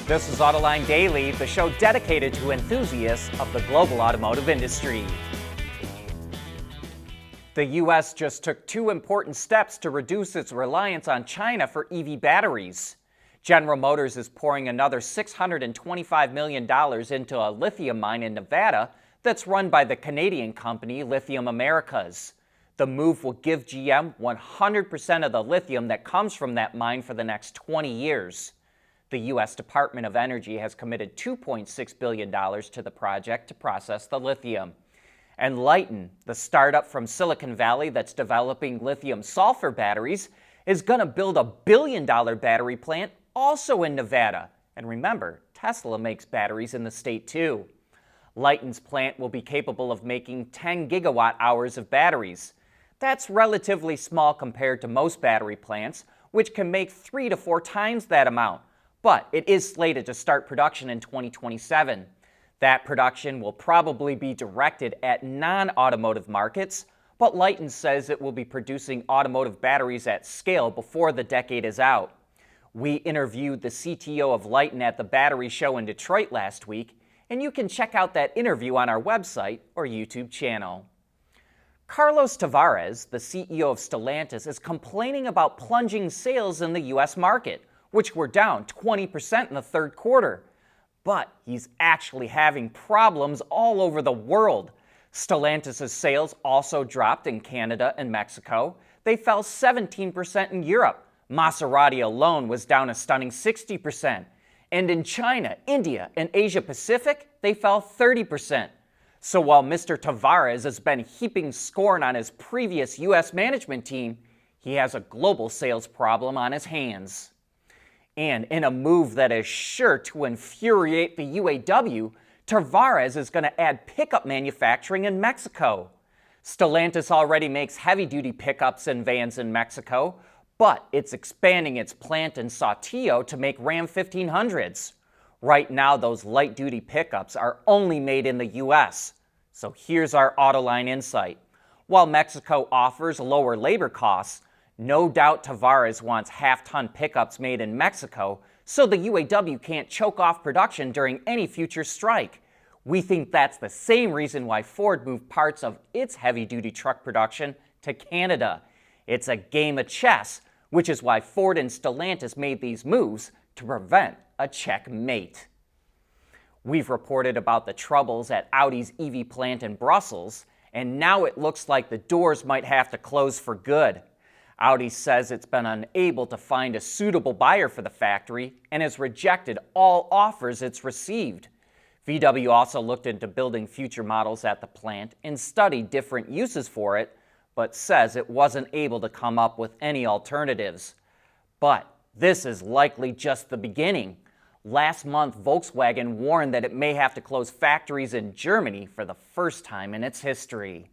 This is Autoline Daily, the show dedicated to enthusiasts of the global automotive industry. The U.S. just took two important steps to reduce its reliance on China for EV batteries. General Motors is pouring another $625 million into a lithium mine in Nevada that's run by the Canadian company Lithium Americas. The move will give GM 100% of the lithium that comes from that mine for the next 20 years. The U.S. Department of Energy has committed $2.6 billion to the project to process the lithium. And Lyten, the startup from Silicon Valley that's developing lithium-sulfur batteries, is going to build a billion-dollar battery plant also in Nevada. And remember, Tesla makes batteries in the state too. Lyten's plant will be capable of making 10 gigawatt hours of batteries. That's relatively small compared to most battery plants, which can make 3 to 4 times that amount. But it is slated to start production in 2027. That production will probably be directed at non-automotive markets, but Lyten says it will be producing automotive batteries at scale before the decade is out. We interviewed the CTO of Lyten at the battery show in Detroit last week, and you can check out that interview on our website or YouTube channel. Carlos Tavares, the CEO of Stellantis, is complaining about plunging sales in the U.S. market, which were down 20% in the third quarter. But he's actually having problems all over the world. Stellantis' sales also dropped in Canada and Mexico. They fell 17% in Europe. Maserati alone was down a stunning 60%. And in China, India, and Asia Pacific, they fell 30%. So while Mr. Tavares has been heaping scorn on his previous U.S. management team, he has a global sales problem on his hands. And in a move that is sure to infuriate the UAW, Tavares is going to add pickup manufacturing in Mexico. Stellantis already makes heavy-duty pickups and vans in Mexico, but it's expanding its plant in Saltillo to make Ram 1500s. Right now, those light-duty pickups are only made in the U.S. So here's our Autoline insight. While Mexico offers lower labor costs, no doubt Tavares wants half-ton pickups made in Mexico so the UAW can't choke off production during any future strike. We think that's the same reason why Ford moved parts of its heavy-duty truck production to Canada. It's a game of chess, which is why Ford and Stellantis made these moves to prevent a checkmate. We've reported about the troubles at Audi's EV plant in Brussels, and now it looks like the doors might have to close for good. Audi says it's been unable to find a suitable buyer for the factory and has rejected all offers it's received. VW also looked into building future models at the plant and studied different uses for it, but says it wasn't able to come up with any alternatives. But this is likely just the beginning. Last month, Volkswagen warned that it may have to close factories in Germany for the first time in its history.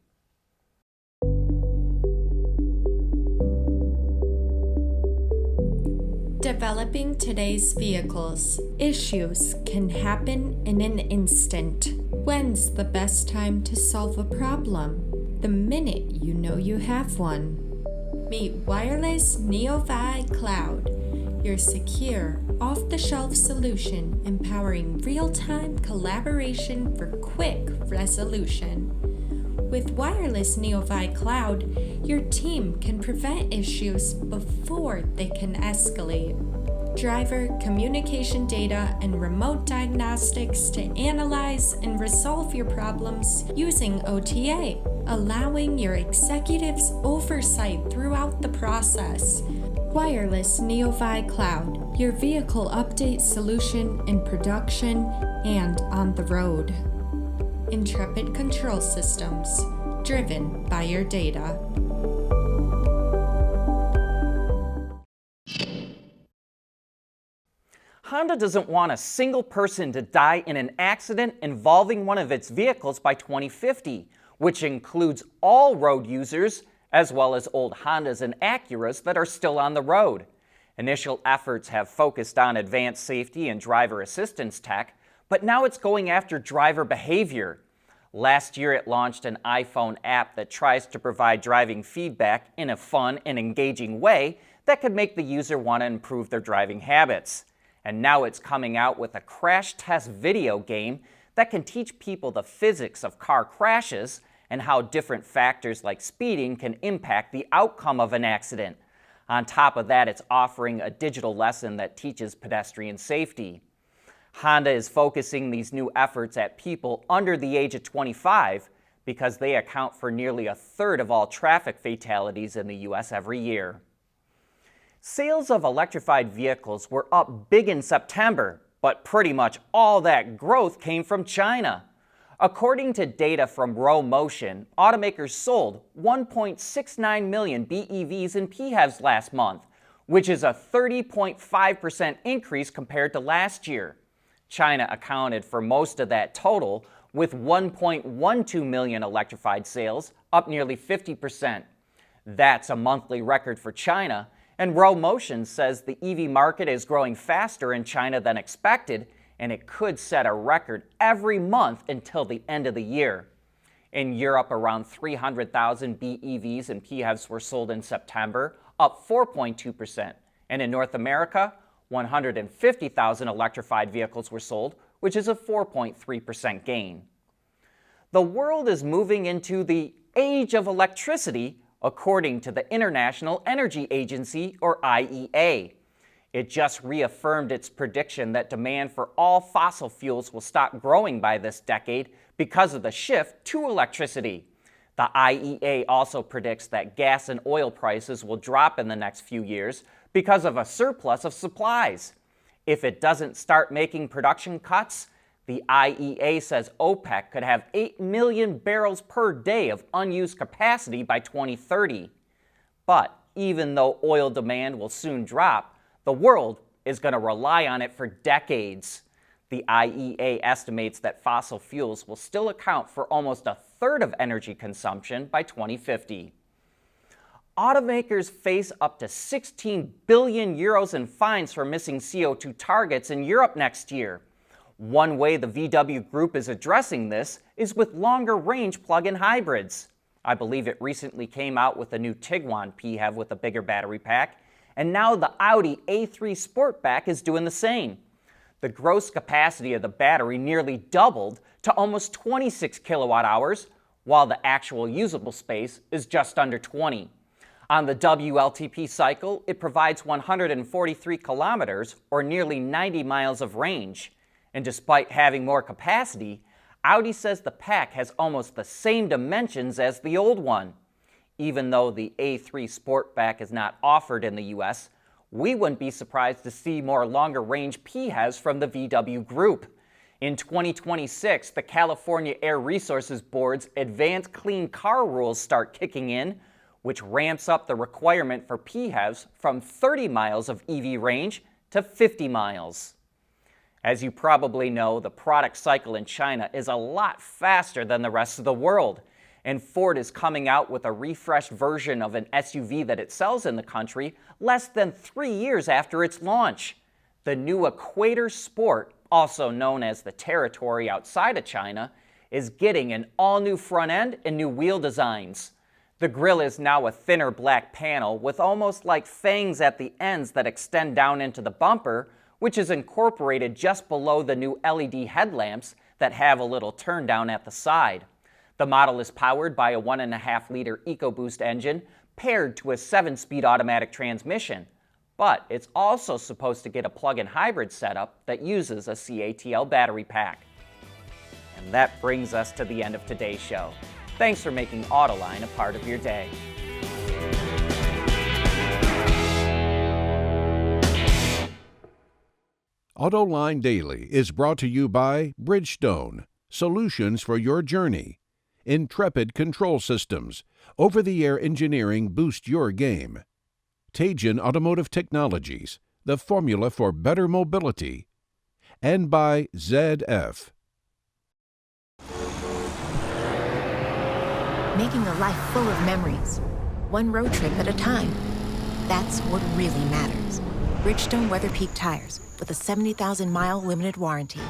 Developing today's vehicles. Issues can happen in an instant. When's the best time to solve a problem? The minute you know you have one. Meet Wireless Neovi Cloud, your secure, off-the-shelf solution empowering real-time collaboration for quick resolution. With Wireless Neovi Cloud, your team can prevent issues before they can escalate. Driver communication data and remote diagnostics to analyze and resolve your problems using OTA, allowing your executives oversight throughout the process. Wireless Neovi Cloud, your vehicle update solution in production and on the road. Intrepid Control Systems, driven by your data. Honda doesn't want a single person to die in an accident involving one of its vehicles by 2050, which includes all road users as well as old Hondas and Acuras that are still on the road. Initial efforts have focused on advanced safety and driver assistance tech, but now it's going after driver behavior. Last year, it launched an iPhone app that tries to provide driving feedback in a fun and engaging way that could make the user want to improve their driving habits. And now it's coming out with a crash test video game that can teach people the physics of car crashes and how different factors like speeding can impact the outcome of an accident. On top of that, it's offering a digital lesson that teaches pedestrian safety. Honda is focusing these new efforts at people under the age of 25 because they account for nearly a third of all traffic fatalities in the U.S. every year. Sales of electrified vehicles were up big in September, but pretty much all that growth came from China. According to data from Row Motion, automakers sold 1.69 million BEVs and PHEVs last month, which is a 30.5% increase compared to last year. China accounted for most of that total, with 1.12 million electrified sales, up nearly 50%. That's a monthly record for China, and Row Motion says the EV market is growing faster in China than expected, and it could set a record every month until the end of the year. In Europe, around 300,000 BEVs and PHEVs were sold in September, up 4.2%. And in North America, 150,000 electrified vehicles were sold, which is a 4.3% gain. The world is moving into the age of electricity, according to the International Energy Agency, or IEA. It just reaffirmed its prediction that demand for all fossil fuels will stop growing by this decade because of the shift to electricity. The IEA also predicts that gas and oil prices will drop in the next few years because of a surplus of supplies. If it doesn't start making production cuts, the IEA says OPEC could have 8 million barrels per day of unused capacity by 2030. But even though oil demand will soon drop, the world is going to rely on it for decades. The IEA estimates that fossil fuels will still account for almost a third of energy consumption by 2050. Automakers face up to 16 billion euros in fines for missing CO2 targets in Europe next year. One way the VW Group is addressing this is with longer-range plug-in hybrids. I believe it recently came out with a new Tiguan PHEV with a bigger battery pack, and now the Audi A3 Sportback is doing the same. The gross capacity of the battery nearly doubled to almost 26 kilowatt hours, while the actual usable space is just under 20. On the WLTP cycle, it provides 143 kilometers, or nearly 90 miles of range. And despite having more capacity, Audi says the pack has almost the same dimensions as the old one. Even though the A3 Sportback is not offered in the US, we wouldn't be surprised to see more longer-range PHEVs from the VW Group. In 2026, the California Air Resources Board's Advanced Clean Car rules start kicking in, which ramps up the requirement for PHEVs from 30 miles of EV range to 50 miles. As you probably know, the product cycle in China is a lot faster than the rest of the world, and Ford is coming out with a refreshed version of an SUV that it sells in the country less than 3 years after its launch. The new Equator Sport, also known as the Territory outside of China, is getting an all-new front end and new wheel designs. The grille is now a thinner black panel with almost like fangs at the ends that extend down into the bumper, which is incorporated just below the new LED headlamps that have a little turn down at the side. The model is powered by a 1.5-liter EcoBoost engine paired to a 7-speed automatic transmission, but it's also supposed to get a plug-in hybrid setup that uses a CATL battery pack. And that brings us to the end of today's show. Thanks for making Autoline a part of your day. Autoline Daily is brought to you by Bridgestone, solutions for your journey. Intrepid Control Systems, over-the-air engineering boost your game. Teijin Automotive Technologies, the formula for better mobility. And by ZF. Making a life full of memories, one road trip at a time. That's what really matters. Bridgestone Weather Peak Tires, with a 70,000-mile limited warranty.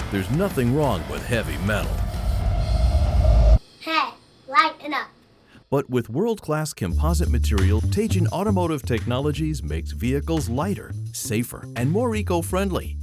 There's nothing wrong with heavy metal. Hey, lighten up. But with world-class composite material, Teijin Automotive Technologies makes vehicles lighter, safer, and more eco-friendly.